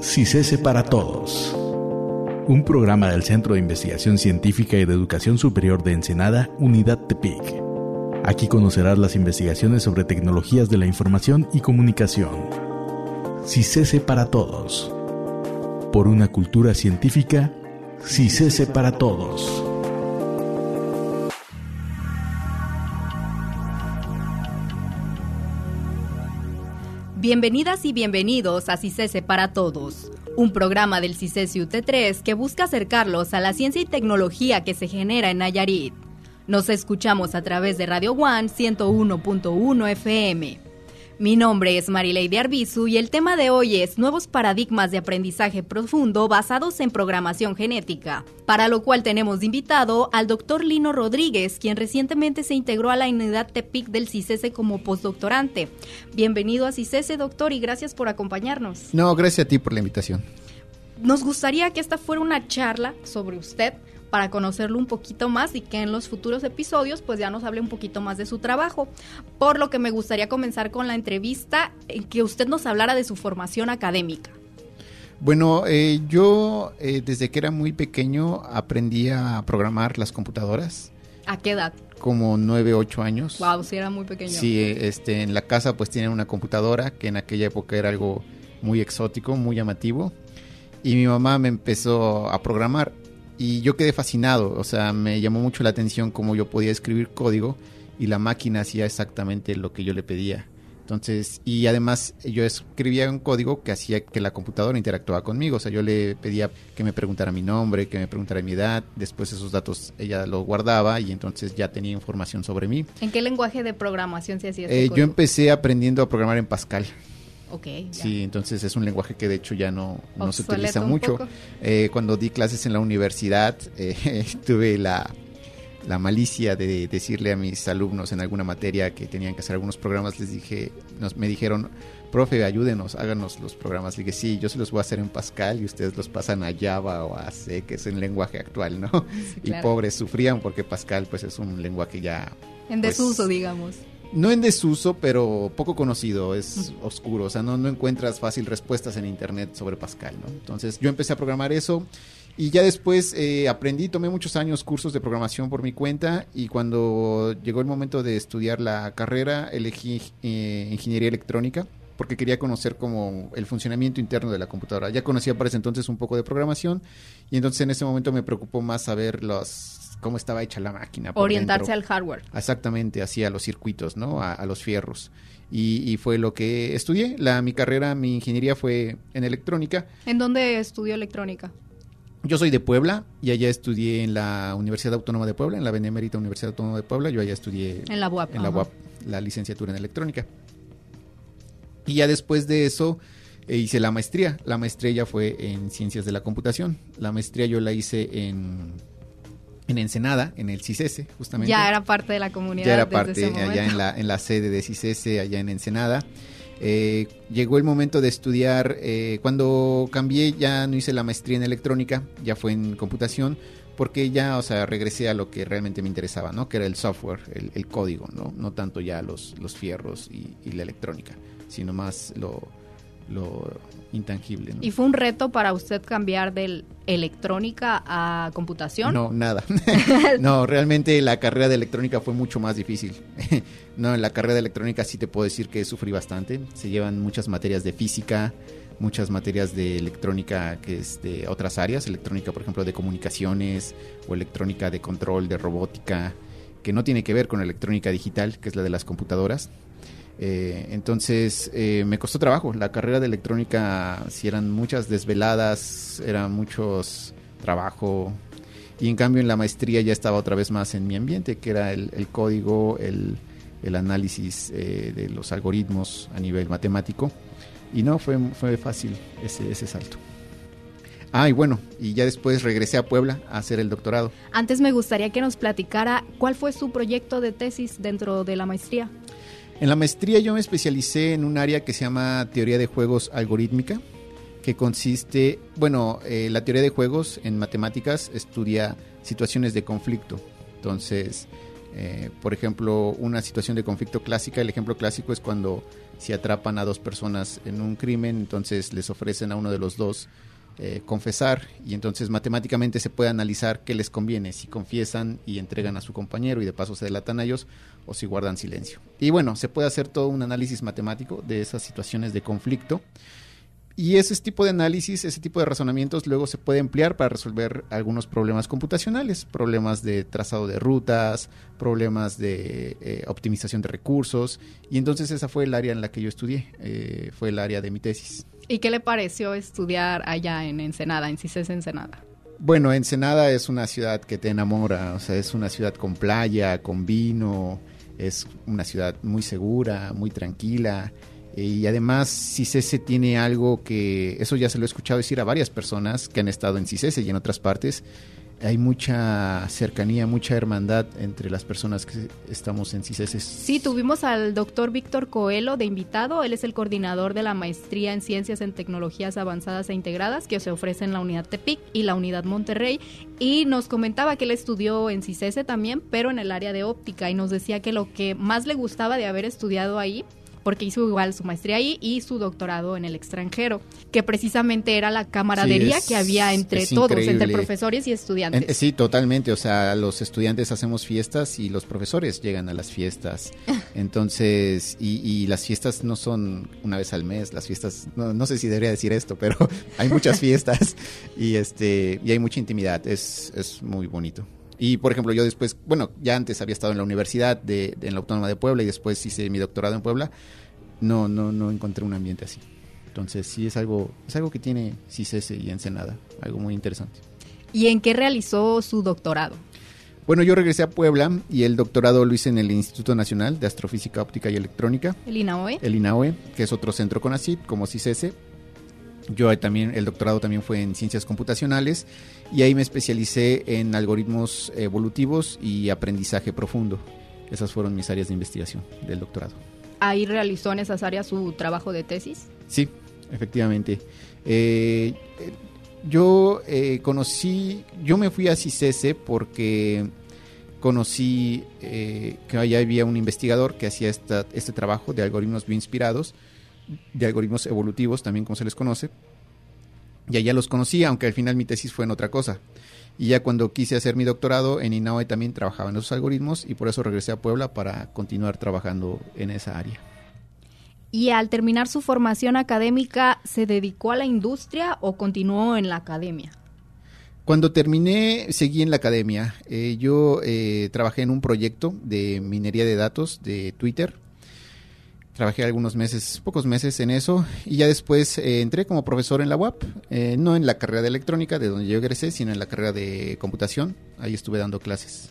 CICESE para Todos, un programa del Centro de Investigación Científica y de Educación Superior de Ensenada, Unidad Tepic. Aquí conocerás las investigaciones sobre tecnologías de la información y comunicación. CICESE para Todos. Por una cultura científica, CICESE para Todos. Bienvenidas y bienvenidos a CICESE para Todos, un programa del CICESE UT3 que busca acercarlos a la ciencia y tecnología que se genera en Nayarit. Nos escuchamos a través de Radio One 101.1 FM. Mi nombre es Marileide Arbizu y el tema de hoy es nuevos paradigmas de aprendizaje profundo basados en programación genética, para lo cual tenemos de invitado al Dr. Lino Rodríguez, quien recientemente se integró a la unidad TEPIC del CICESE como postdoctorante. Bienvenido a CICESE, doctor, y gracias por acompañarnos. No, gracias a ti por la invitación. Nos gustaría que esta fuera una charla sobre usted, para conocerlo un poquito más y que en los futuros episodios pues ya nos hable un poquito más de su trabajo. Por lo que me gustaría comenzar con la entrevista, que usted nos hablara de su formación académica. Bueno, yo desde que era muy pequeño aprendí a programar las computadoras. ¿A qué edad? Como 9, 8 años. Wow, sí era muy pequeño. Sí, en la casa pues tienen una computadora que en aquella época era algo muy exótico, muy llamativo. Y mi mamá me empezó a programar. Y yo quedé fascinado, o sea, me llamó mucho la atención cómo yo podía escribir código y la máquina hacía exactamente lo que yo le pedía. Entonces, y además yo escribía un código que hacía que la computadora interactuaba conmigo. O sea, yo le pedía que me preguntara mi nombre, que me preguntara mi edad. Después esos datos ella los guardaba y entonces ya tenía información sobre mí. ¿En qué lenguaje de programación se hacía este código? Yo empecé aprendiendo a programar en Pascal. Okay, ya. Sí, entonces es un lenguaje que de hecho ya no se utiliza mucho. Poco. Cuando di clases en la universidad, tuve la malicia de decirle a mis alumnos en alguna materia que tenían que hacer algunos programas. Me dijeron, profe, ayúdenos, háganos los programas. Le dije, sí, yo se los voy a hacer en Pascal y ustedes los pasan a Java o a C, que es el lenguaje actual, ¿no? Sí, claro. Y pobres sufrían porque Pascal pues es un lenguaje ya en desuso, digamos. No en desuso, pero poco conocido, es oscuro, o sea, no encuentras fácil respuestas en internet sobre Pascal, ¿no? Entonces yo empecé a programar eso y ya después tomé muchos años cursos de programación por mi cuenta y cuando llegó el momento de estudiar la carrera elegí ingeniería electrónica porque quería conocer como el funcionamiento interno de la computadora. Ya conocía para ese entonces un poco de programación y entonces en ese momento me preocupó más saber cómo estaba hecha la máquina. Orientarse al hardware. Exactamente, hacia los circuitos, ¿no? A los fierros. Y fue lo que estudié. Mi ingeniería fue en electrónica. ¿En dónde estudió electrónica? Yo soy de Puebla y allá estudié en la Universidad Autónoma de Puebla, en la Benemérita Universidad Autónoma de Puebla. Yo allá estudié en la UAP. En la UAP, la licenciatura en electrónica. Y ya después de eso hice la maestría. La maestría ya fue en ciencias de la computación. La maestría yo la hice en Ensenada, en el CICESE, justamente. Ya era parte de la comunidad. Ya era parte allá en la sede de CICESE, allá en Ensenada. Llegó el momento de estudiar, cuando cambié ya no hice la maestría en electrónica, ya fue en computación, porque ya, o sea, regresé a lo que realmente me interesaba, ¿no? Que era el software, el código, ¿no? No tanto ya los fierros y la electrónica, sino más lo intangible, ¿no? ¿Y fue un reto para usted cambiar de electrónica a computación? No, nada. No, realmente la carrera de electrónica fue mucho más difícil. No, en la carrera de electrónica sí te puedo decir que sufrí bastante. Se llevan muchas materias de física, muchas materias de electrónica que es de otras áreas, electrónica, por ejemplo, de comunicaciones o electrónica de control, de robótica, que no tiene que ver con electrónica digital, que es la de las computadoras. Entonces me costó trabajo. La carrera de electrónica, si eran muchas desveladas, eran muchos trabajo, y en cambio en la maestría ya estaba otra vez más en mi ambiente, que era el código, el análisis de los algoritmos a nivel matemático, y no fue fácil ese salto. Y bueno, y ya después regresé a Puebla a hacer el doctorado. Antes me gustaría que nos platicara cuál fue su proyecto de tesis dentro de la maestría. En la maestría yo me especialicé en un área que se llama teoría de juegos algorítmica, que consiste, la teoría de juegos en matemáticas estudia situaciones de conflicto. Entonces, Por ejemplo, una situación de conflicto clásica, el ejemplo clásico es cuando se atrapan a dos personas en un crimen, entonces les ofrecen a uno de los dos confesar, y entonces matemáticamente se puede analizar qué les conviene, si confiesan y entregan a su compañero y de paso se delatan a ellos, o si guardan silencio. Y bueno, se puede hacer todo un análisis matemático de esas situaciones de conflicto, y ese tipo de análisis, ese tipo de razonamientos luego se puede emplear para resolver algunos problemas computacionales, problemas de trazado de rutas, problemas de optimización de recursos, y entonces esa fue el área en la que yo estudié, fue el área de mi tesis. ¿Y qué le pareció estudiar allá en Ensenada, en CICESE Ensenada? Bueno, Ensenada es una ciudad que te enamora, o sea, es una ciudad con playa, con vino, es una ciudad muy segura, muy tranquila. Y además CICESE tiene algo que, eso ya se lo he escuchado decir a varias personas que han estado en CICESE y en otras partes, hay mucha cercanía, mucha hermandad entre las personas que estamos en CICESE. Sí, tuvimos al doctor Víctor Coelho de invitado. Él es el coordinador de la maestría en Ciencias en Tecnologías Avanzadas e Integradas que se ofrece en la Unidad Tepic y la Unidad Monterrey, y nos comentaba que él estudió en CICESE también, pero en el área de óptica, y nos decía que lo que más le gustaba de haber estudiado ahí, porque hizo igual su maestría ahí y su doctorado en el extranjero, que precisamente era la camaradería que había entre todos, increíble. Entre profesores y estudiantes. Sí, totalmente, o sea, los estudiantes hacemos fiestas y los profesores llegan a las fiestas, entonces, y las fiestas no son una vez al mes, las fiestas, no sé si debería decir esto, pero hay muchas fiestas y hay mucha intimidad, es muy bonito. Y, por ejemplo, yo después, bueno, ya antes había estado en la universidad, en la Autónoma de Puebla, y después hice mi doctorado en Puebla. No encontré un ambiente así. Entonces, sí es algo que tiene CICESE y Ensenada, algo muy interesante. ¿Y en qué realizó su doctorado? Bueno, yo regresé a Puebla y el doctorado lo hice en el Instituto Nacional de Astrofísica, Óptica y Electrónica. ¿El INAOE? El INAOE, que es otro centro CONACYT, como CICESE. Yo también, el doctorado también fue en ciencias computacionales y ahí me especialicé en algoritmos evolutivos y aprendizaje profundo. Esas fueron mis áreas de investigación del doctorado. ¿Ahí realizó en esas áreas su trabajo de tesis? Sí, efectivamente. Yo me fui a CICESE porque conocí que allá había un investigador que hacía este trabajo de algoritmos bioinspirados, de algoritmos evolutivos también, como se les conoce, y allá los conocí, aunque al final mi tesis fue en otra cosa. Y ya cuando quise hacer mi doctorado en INAOE también trabajaba en esos algoritmos y por eso regresé a Puebla para continuar trabajando en esa área. ¿Y al terminar su formación académica se dedicó a la industria o continuó en la academia? Cuando terminé, seguí en la academia. Yo trabajé en un proyecto de minería de datos de Twitter. Trabajé pocos meses en eso, y ya después entré como profesor en la UAP, no en la carrera de electrónica, de donde yo egresé, sino en la carrera de computación. Ahí estuve dando clases.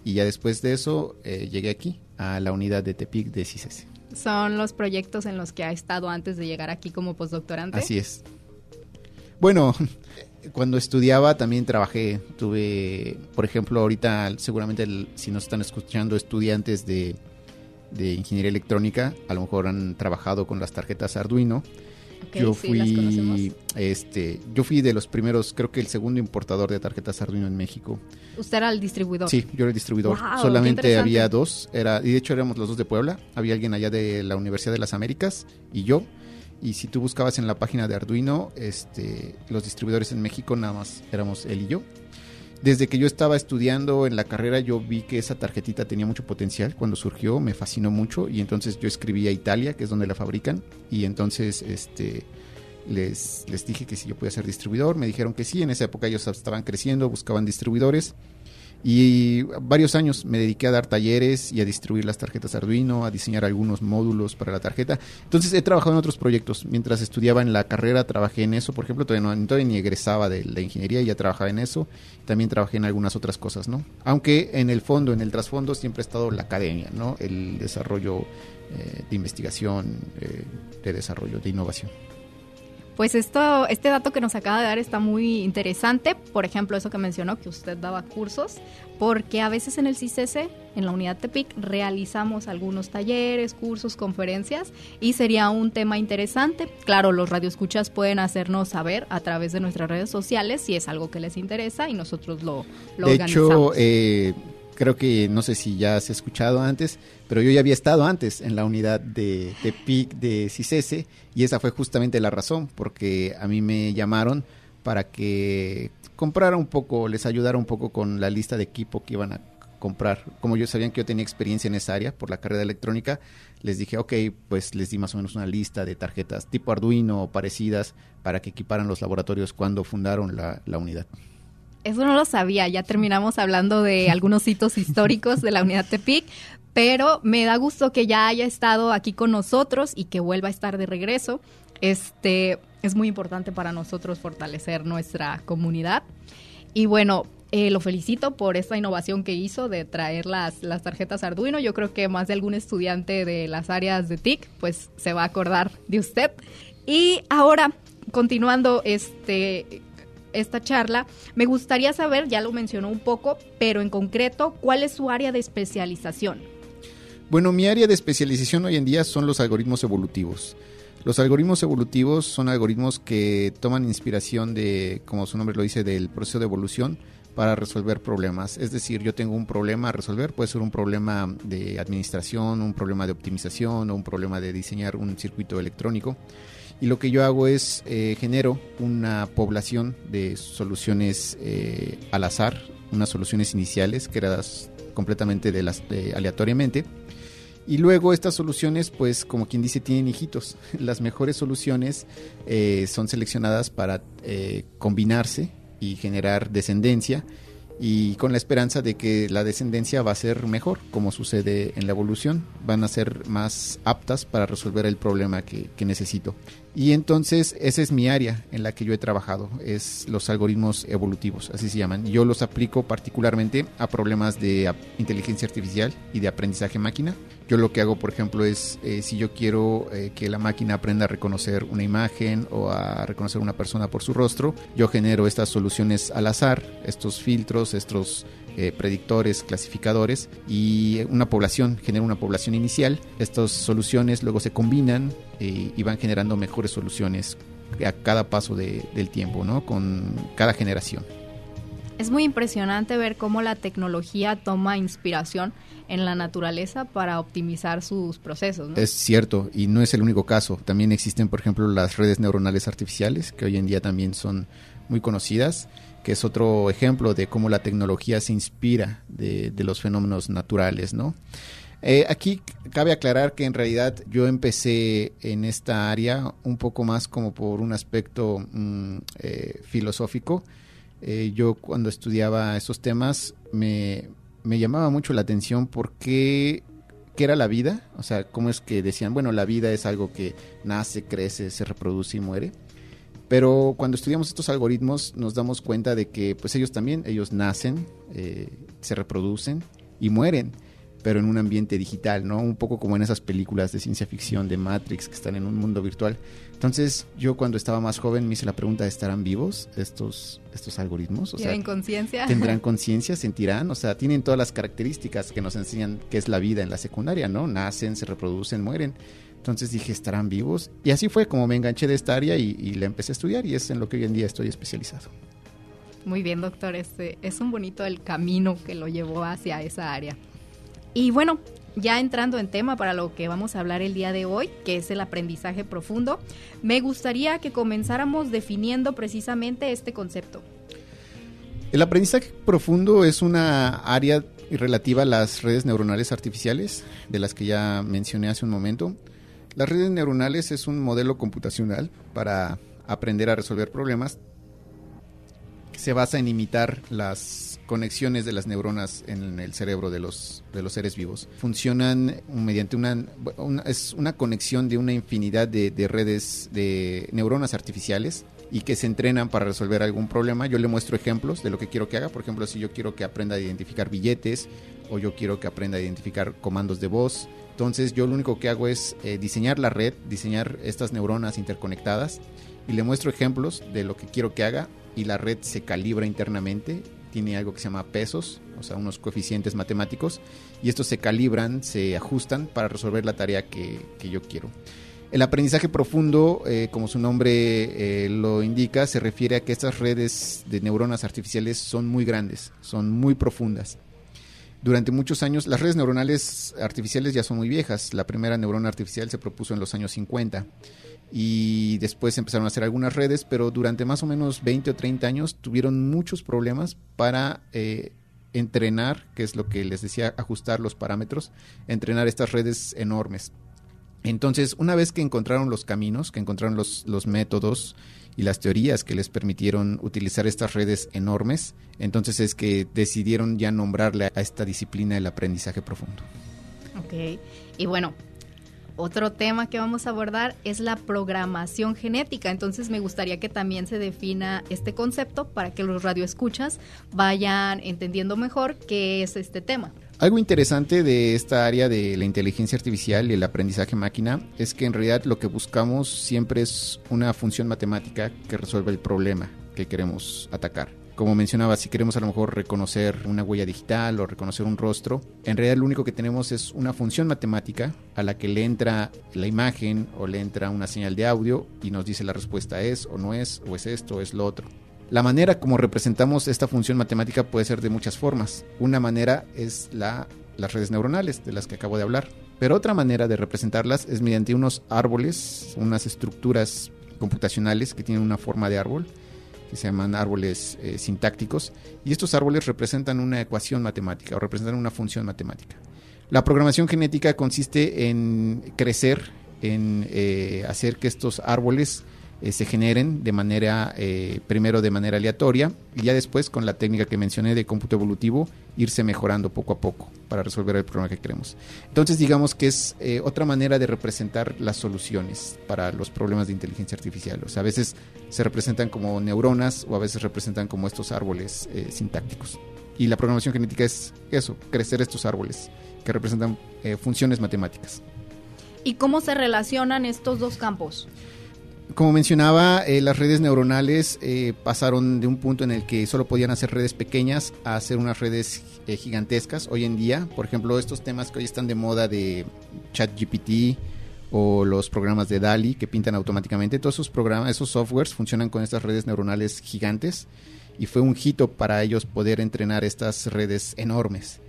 Y ya después de eso llegué aquí, a la unidad de Tepic de CICESE. ¿Son los proyectos en los que ha estado antes de llegar aquí como postdoctorante? Así es. Bueno, cuando estudiaba también trabajé. Tuve, por ejemplo, ahorita seguramente si nos están escuchando estudiantes de ingeniería electrónica, a lo mejor han trabajado con las tarjetas Arduino. Okay, yo fui de los primeros, creo que el segundo importador de tarjetas Arduino en México. ¿Usted era el distribuidor? Sí, yo era el distribuidor. Wow, solamente había dos, y de hecho éramos los dos de Puebla. Había alguien allá de la Universidad de las Américas y yo. Y si tú buscabas en la página de Arduino, los distribuidores en México nada más éramos él y yo. Desde que yo estaba estudiando en la carrera, yo vi que esa tarjetita tenía mucho potencial. Cuando surgió, me fascinó mucho, y entonces yo escribí a Italia, que es donde la fabrican, y entonces les dije que si yo podía ser distribuidor. Me dijeron que sí. En esa época ellos estaban creciendo, buscaban distribuidores, y varios años me dediqué a dar talleres y a distribuir las tarjetas Arduino, a diseñar algunos módulos para la tarjeta. Entonces he trabajado en otros proyectos. Mientras estudiaba en la carrera trabajé en eso, por ejemplo, todavía ni egresaba de la ingeniería y ya trabajaba en eso. También trabajé en algunas otras cosas, ¿no? Aunque en el trasfondo siempre ha estado la academia, ¿no? El desarrollo de investigación, de desarrollo, de innovación. Pues este dato que nos acaba de dar está muy interesante. Por ejemplo, eso que mencionó, que usted daba cursos, porque a veces en el CICESE, en la unidad Tepic, realizamos algunos talleres, cursos, conferencias, y sería un tema interesante. Claro, los radioescuchas pueden hacernos saber a través de nuestras redes sociales si es algo que les interesa, y nosotros lo organizamos. De hecho, creo que no sé si ya has escuchado antes, pero yo ya había estado antes en la unidad de PIC de CICESE y esa fue justamente la razón, porque a mí me llamaron para que comprara un poco, les ayudara un poco con la lista de equipo que iban a comprar. Como ellos sabían que yo tenía experiencia en esa área por la carrera de electrónica, les dije, ok, pues les di más o menos una lista de tarjetas tipo Arduino o parecidas para que equiparan los laboratorios cuando fundaron la unidad. Eso no lo sabía, ya terminamos hablando de algunos hitos históricos de la unidad TEPIC, pero me da gusto que ya haya estado aquí con nosotros y que vuelva a estar de regreso. Es muy importante para nosotros fortalecer nuestra comunidad. Y bueno, lo felicito por esta innovación que hizo de traer las tarjetas Arduino. Yo creo que más de algún estudiante de las áreas de TIC pues se va a acordar de usted. Y ahora, continuando esta charla, me gustaría saber, ya lo mencionó un poco, pero en concreto, ¿cuál es su área de especialización? Bueno, mi área de especialización hoy en día son los algoritmos evolutivos. Los algoritmos evolutivos son algoritmos que toman inspiración de, como su nombre lo dice, del proceso de evolución para resolver problemas. Es decir, yo tengo un problema a resolver, puede ser un problema de administración, un problema de optimización o un problema de diseñar un circuito electrónico. Y lo que yo hago es genero una población de soluciones al azar, unas soluciones iniciales creadas completamente aleatoriamente. Y luego estas soluciones, pues como quien dice, tienen hijitos. Las mejores soluciones son seleccionadas para combinarse y generar descendencia, y con la esperanza de que la descendencia va a ser mejor, como sucede en la evolución, van a ser más aptas para resolver el problema que necesito. Y entonces esa es mi área en la que yo he trabajado, es los algoritmos evolutivos, así se llaman. Yo los aplico particularmente a problemas de inteligencia artificial y de aprendizaje máquina. Yo lo que hago, por ejemplo, es si yo quiero que la máquina aprenda a reconocer una imagen o a reconocer una persona por su rostro, yo genero estas soluciones al azar, estos filtros, estos predictores, clasificadores, y genero una población inicial. Estas soluciones luego se combinan y van generando mejores soluciones a cada paso del tiempo, ¿no? Con cada generación. Es muy impresionante ver cómo la tecnología toma inspiración en la naturaleza para optimizar sus procesos, ¿no? Es cierto, y no es el único caso. También existen, por ejemplo, las redes neuronales artificiales, que hoy en día también son muy conocidas, que es otro ejemplo de cómo la tecnología se inspira de los fenómenos naturales, ¿no? Aquí cabe aclarar que en realidad yo empecé en esta área un poco más como por un aspecto filosófico. Yo cuando estudiaba estos temas me llamaba mucho la atención porque ¿qué era la vida? O sea, cómo es que decían, bueno, la vida es algo que nace, crece, se reproduce y muere. Pero cuando estudiamos estos algoritmos nos damos cuenta de que pues ellos nacen, se reproducen y mueren, pero en un ambiente digital, ¿no? Un poco como en esas películas de ciencia ficción de Matrix que están en un mundo virtual. Entonces, yo cuando estaba más joven me hice la pregunta, ¿estarán vivos estos algoritmos? O ¿tienen conciencia? ¿Tendrán conciencia? ¿Sentirán? O sea, tienen todas las características que nos enseñan qué es la vida en la secundaria, ¿no? Nacen, se reproducen, mueren. Entonces dije, ¿estarán vivos? Y así fue como me enganché de esta área y la empecé a estudiar, y es en lo que hoy en día estoy especializado. Muy bien, doctor. Es un bonito el camino que lo llevó hacia esa área. Y bueno, ya entrando en tema para lo que vamos a hablar el día de hoy, que es el aprendizaje profundo, me gustaría que comenzáramos definiendo precisamente este concepto. El aprendizaje profundo es una área relativa a las redes neuronales artificiales, de las que ya mencioné hace un momento. Las redes neuronales es un modelo computacional para aprender a resolver problemas que se basa en imitar las conexiones de las neuronas en el cerebro de los seres vivos. Funcionan mediante es una conexión de una infinidad de redes de neuronas artificiales y que se entrenan para resolver algún problema. Yo le muestro ejemplos de lo que quiero que haga. Por ejemplo, si yo quiero que aprenda a identificar billetes o yo quiero que aprenda a identificar comandos de voz, entonces yo lo único que hago es diseñar la red, diseñar estas neuronas interconectadas y le muestro ejemplos de lo que quiero que haga, y la red se calibra internamente. Tiene algo que se llama pesos, o sea, unos coeficientes matemáticos, y estos se calibran, se ajustan para resolver la tarea que yo quiero. El aprendizaje profundo, como su nombre lo indica, se refiere a que estas redes de neuronas artificiales son muy grandes, son muy profundas. Durante muchos años, las redes neuronales artificiales ya son muy viejas. La primera neurona artificial se propuso en los años 50 y después empezaron a hacer algunas redes, pero durante más o menos 20 o 30 años tuvieron muchos problemas para entrenar, que es lo que les decía, ajustar los parámetros, entrenar estas redes enormes. Entonces, una vez que encontraron los caminos, que encontraron los métodos y las teorías que les permitieron utilizar estas redes enormes, entonces es que decidieron ya nombrarle a esta disciplina el aprendizaje profundo. Ok, y bueno, otro tema que vamos a abordar es la programación genética. Entonces me gustaría que también se defina este concepto para que los radioescuchas vayan entendiendo mejor qué es este tema. Algo interesante de esta área de la inteligencia artificial y el aprendizaje máquina es que en realidad lo que buscamos siempre es una función matemática que resuelva el problema que queremos atacar. Como mencionaba, si queremos a lo mejor reconocer una huella digital o reconocer un rostro, en realidad lo único que tenemos es una función matemática a la que le entra la imagen o le entra una señal de audio y nos dice la respuesta es o no es, o es esto o es lo otro. La manera como representamos esta función matemática puede ser de muchas formas. Una manera es las redes neuronales, de las que acabo de hablar. Pero otra manera de representarlas es mediante unos árboles, unas estructuras computacionales que tienen una forma de árbol, que se llaman árboles sintácticos, y estos árboles representan una ecuación matemática o representan una función matemática. La programación genética consiste en crecer, en hacer que estos árboles se generen de manera, primero de manera aleatoria, y ya después con la técnica que mencioné de cómputo evolutivo, irse mejorando poco a poco para resolver el problema que queremos. Entonces digamos que es otra manera de representar las soluciones para los problemas de inteligencia artificial. O sea, a veces se representan como neuronas o a veces representan como estos árboles sintácticos. Y la programación genética es eso, crecer estos árboles que representan funciones matemáticas. ¿Y cómo se relacionan estos dos campos? Como mencionaba, las redes neuronales pasaron de un punto en el que solo podían hacer redes pequeñas a hacer unas redes gigantescas. Hoy en día, por ejemplo, estos temas que hoy están de moda de ChatGPT o los programas de DALL-E que pintan automáticamente, todos esos programas, esos softwares funcionan con estas redes neuronales gigantes y fue un hito para ellos poder entrenar estas redes enormes.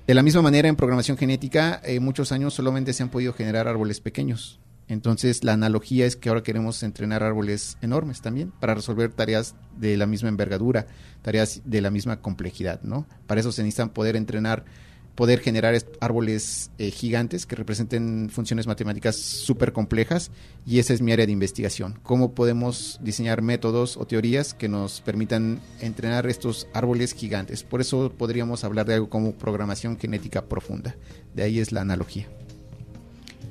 De la misma manera, en programación genética, muchos años solamente se han podido generar árboles pequeños. Entonces la analogía es que ahora queremos entrenar árboles enormes también para resolver tareas de la misma envergadura, tareas de la misma complejidad, ¿no? Para eso se necesitan poder generar árboles gigantes que representen funciones matemáticas súper complejas, y esa es mi área de investigación. ¿Cómo podemos diseñar métodos o teorías que nos permitan entrenar estos árboles gigantes? Por eso podríamos hablar de algo como programación genética profunda. De ahí es la analogía.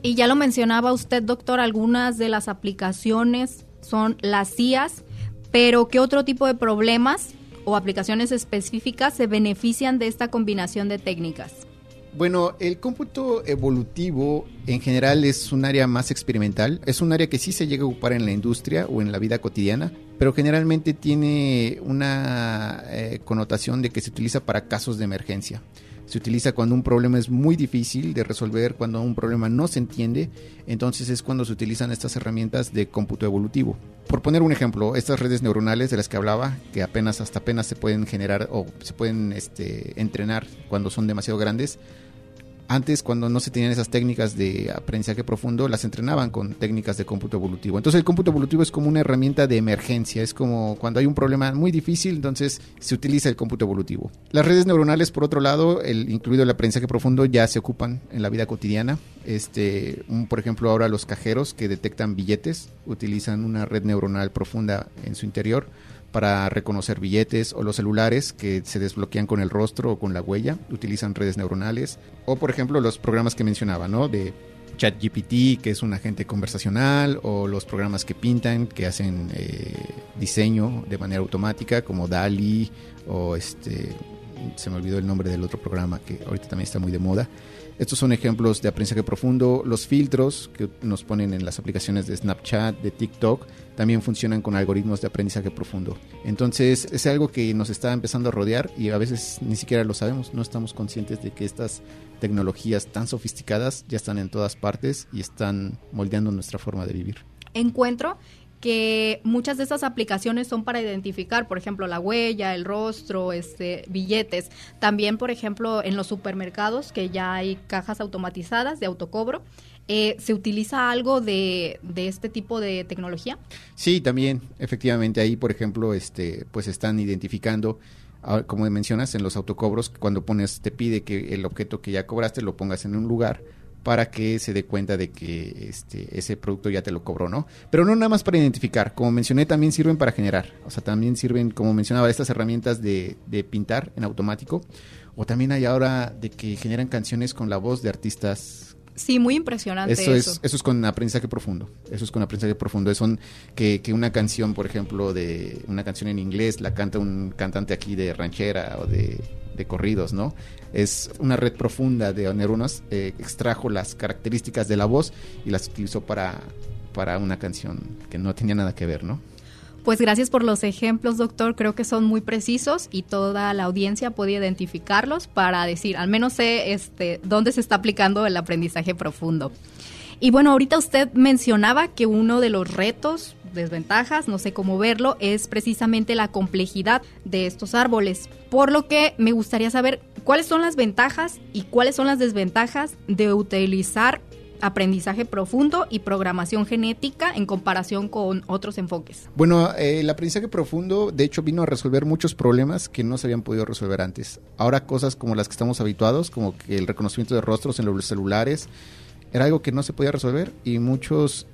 Y ya lo mencionaba usted, doctor, algunas de las aplicaciones son las IAs, pero ¿qué otro tipo de problemas o aplicaciones específicas se benefician de esta combinación de técnicas? Bueno, el cómputo evolutivo en general es un área más experimental, es un área que sí se llega a ocupar en la industria o en la vida cotidiana, pero generalmente tiene una connotación de que se utiliza para casos de emergencia. Se utiliza cuando un problema es muy difícil de resolver, cuando un problema no se entiende, entonces es cuando se utilizan estas herramientas de cómputo evolutivo. Por poner un ejemplo, estas redes neuronales de las que hablaba, que hasta apenas se pueden generar o se pueden entrenar cuando son demasiado grandes. Antes, cuando no se tenían esas técnicas de aprendizaje profundo, las entrenaban con técnicas de cómputo evolutivo. Entonces el cómputo evolutivo es como una herramienta de emergencia, es como cuando hay un problema muy difícil, entonces se utiliza el cómputo evolutivo. Las redes neuronales, por otro lado, incluido el aprendizaje profundo, ya se ocupan en la vida cotidiana. Por ejemplo, ahora los cajeros que detectan billetes utilizan una red neuronal profunda en su interior para reconocer billetes, o los celulares que se desbloquean con el rostro o con la huella, utilizan redes neuronales, o por ejemplo los programas que mencionaba, ¿no? De ChatGPT, que es un agente conversacional, o los programas que pintan, que hacen diseño de manera automática, como DALL-E, o se me olvidó el nombre del otro programa que ahorita también está muy de moda. Estos son ejemplos de aprendizaje profundo. Los filtros que nos ponen en las aplicaciones de Snapchat, de TikTok, también funcionan con algoritmos de aprendizaje profundo. Entonces es algo que nos está empezando a rodear y a veces ni siquiera lo sabemos. No estamos conscientes de que estas tecnologías tan sofisticadas ya están en todas partes y están moldeando nuestra forma de vivir. Encuentro que muchas de estas aplicaciones son para identificar, por ejemplo, la huella, el rostro, billetes. También, por ejemplo, en los supermercados, que ya hay cajas automatizadas de autocobro, ¿se utiliza algo de este tipo de tecnología? Sí, también, efectivamente, ahí, por ejemplo, pues están identificando, como mencionas, en los autocobros, cuando te pide que el objeto que ya cobraste lo pongas en un lugar para que se dé cuenta de que ese producto ya te lo cobró, ¿no? Pero no nada más para identificar, como mencioné, también sirven para generar, o sea, también sirven, como mencionaba, estas herramientas de pintar en automático, o también hay ahora de que generan canciones con la voz de artistas. Sí, muy impresionante eso. Eso es con aprendizaje profundo. Es que una canción, por ejemplo, de una canción en inglés, la canta un cantante aquí de ranchera o de corridos, ¿no? Es una red profunda de neuronas, extrajo las características de la voz y las utilizó para una canción que no tenía nada que ver, ¿no? Pues gracias por los ejemplos, doctor. Creo que son muy precisos y toda la audiencia puede identificarlos para decir, al menos sé dónde se está aplicando el aprendizaje profundo. Y bueno, ahorita usted mencionaba que uno de los retos, desventajas, no sé cómo verlo, es precisamente la complejidad de estos árboles. Por lo que me gustaría saber cuáles son las ventajas y cuáles son las desventajas de utilizar aprendizaje profundo y programación genética en comparación con otros enfoques. Bueno, el aprendizaje profundo de hecho vino a resolver muchos problemas que no se habían podido resolver antes. Ahora cosas como las que estamos habituados, como que el reconocimiento de rostros en los celulares, era algo que no se podía resolver y muchos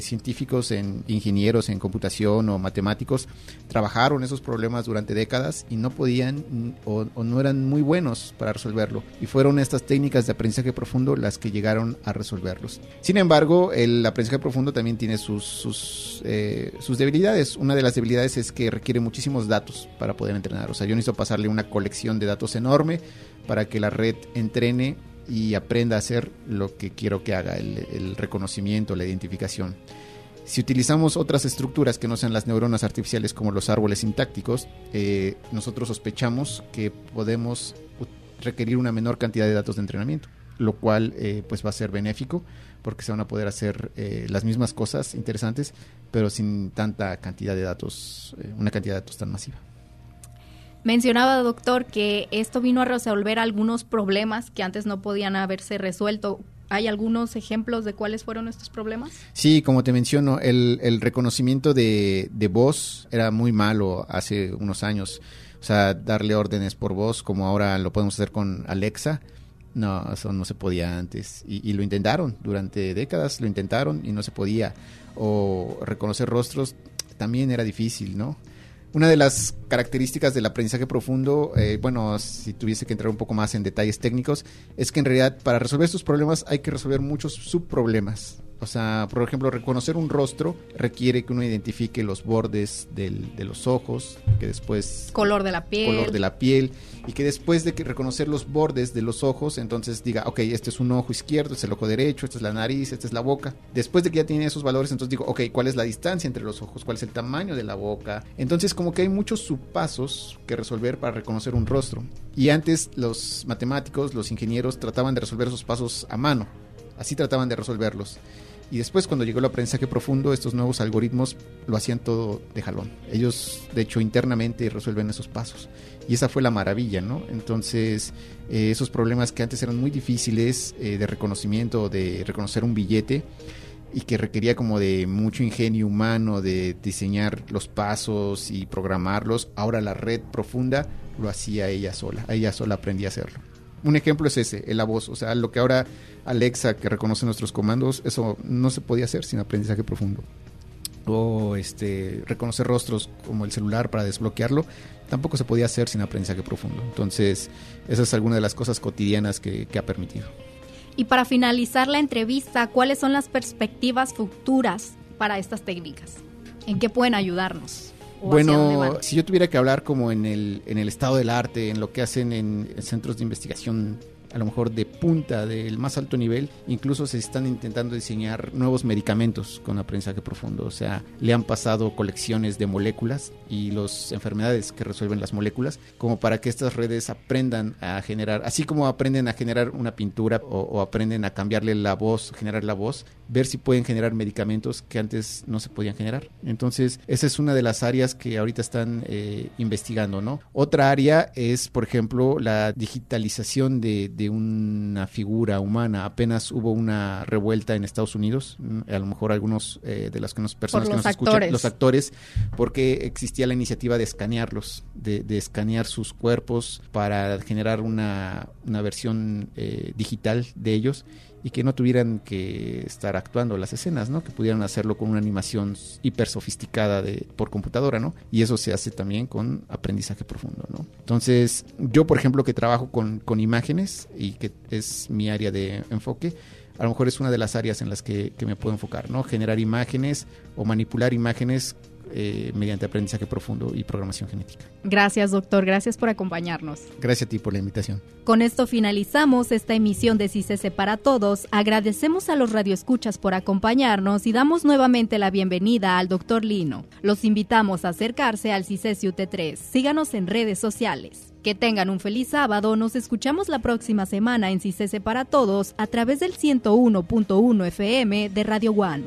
científicos, ingenieros en computación o matemáticos trabajaron esos problemas durante décadas y no podían o no eran muy buenos para resolverlo. Y fueron estas técnicas de aprendizaje profundo las que llegaron a resolverlos. Sin embargo, el aprendizaje profundo también tiene sus debilidades. Una de las debilidades es que requiere muchísimos datos para poder entrenar. O sea, yo necesito pasarle una colección de datos enorme para que la red entrene y aprenda a hacer lo que quiero que haga, el reconocimiento, la identificación. Si utilizamos otras estructuras que no sean las neuronas artificiales como los árboles sintácticos, nosotros sospechamos que podemos requerir una menor cantidad de datos de entrenamiento, lo cual pues va a ser benéfico porque se van a poder hacer las mismas cosas interesantes, pero sin tanta cantidad de datos, una cantidad de datos tan masiva. Mencionaba, doctor, que esto vino a resolver algunos problemas que antes no podían haberse resuelto. ¿Hay algunos ejemplos de cuáles fueron estos problemas? Sí, como te menciono, el reconocimiento de voz era muy malo hace unos años. O sea, darle órdenes por voz, como ahora lo podemos hacer con Alexa, no, eso no se podía antes. Y lo intentaron, durante décadas lo intentaron y no se podía. O reconocer rostros también era difícil, ¿no? Una de las características del aprendizaje profundo, bueno, si tuviese que entrar un poco más en detalles técnicos, es que en realidad para resolver estos problemas hay que resolver muchos subproblemas. O sea, por ejemplo, reconocer un rostro requiere que uno identifique los bordes de los ojos, que después... Color de la piel, y que después de que reconocer los bordes de los ojos, entonces diga, ok, este es un ojo izquierdo, este es el ojo derecho, esta es la nariz, esta es la boca. Después de que ya tiene esos valores, entonces digo, ok, ¿cuál es la distancia entre los ojos? ¿Cuál es el tamaño de la boca? Entonces, como que hay muchos subpasos que resolver para reconocer un rostro. Y antes los matemáticos, los ingenieros trataban de resolver esos pasos a mano. Así trataban de resolverlos. Y después, cuando llegó el aprendizaje profundo, estos nuevos algoritmos lo hacían todo de jalón. Ellos, de hecho, internamente resuelven esos pasos. Y esa fue la maravilla, ¿no? Entonces, esos problemas que antes eran muy difíciles de reconocimiento, de reconocer un billete, y que requería como de mucho ingenio humano, de diseñar los pasos y programarlos, ahora la red profunda lo hacía ella sola aprendía a hacerlo. Un ejemplo es ese, la voz, o sea, lo que ahora Alexa, que reconoce nuestros comandos, eso no se podía hacer sin aprendizaje profundo. O reconocer rostros como el celular para desbloquearlo, tampoco se podía hacer sin aprendizaje profundo. Entonces, esa es alguna de las cosas cotidianas que ha permitido. Y para finalizar la entrevista, ¿cuáles son las perspectivas futuras para estas técnicas? ¿En qué pueden ayudarnos? Bueno, si yo tuviera que hablar como en el estado del arte, en lo que hacen en centros de investigación a lo mejor de punta, del más alto nivel. Incluso se están intentando diseñar nuevos medicamentos con aprendizaje profundo. O sea, le han pasado colecciones de moléculas y las enfermedades que resuelven las moléculas, como para que estas redes aprendan a generar, así como aprenden a generar una pintura o aprenden a cambiarle la voz, generar la voz, ver si pueden generar medicamentos que antes no se podían generar. Entonces, esa es una de las áreas que ahorita están investigando, ¿no? Otra área es, por ejemplo, la digitalización de una figura humana. Apenas hubo una revuelta en Estados Unidos, a lo mejor algunos de las personas que nos escuchan, los actores, porque existía la iniciativa de escanearlos, de escanear sus cuerpos para generar una versión digital de ellos y que no tuvieran que estar actuando las escenas, ¿no? Que pudieran hacerlo con una animación hiper sofisticada por computadora, ¿no? Y eso se hace también con aprendizaje profundo, ¿no? Entonces, yo, por ejemplo, que trabajo con imágenes y que es mi área de enfoque, a lo mejor es una de las áreas en las que me puedo enfocar, ¿no? Generar imágenes o manipular imágenes mediante aprendizaje profundo y programación genética. Gracias, doctor. Gracias por acompañarnos. Gracias a ti por la invitación. Con esto finalizamos esta emisión de CICESE para Todos. Agradecemos a los radioescuchas por acompañarnos y damos nuevamente la bienvenida al doctor Lino. Los invitamos a acercarse al CICESE UT3. Síganos en redes sociales. Que tengan un feliz sábado. Nos escuchamos la próxima semana en CICESE para Todos a través del 101.1 FM de Radio One.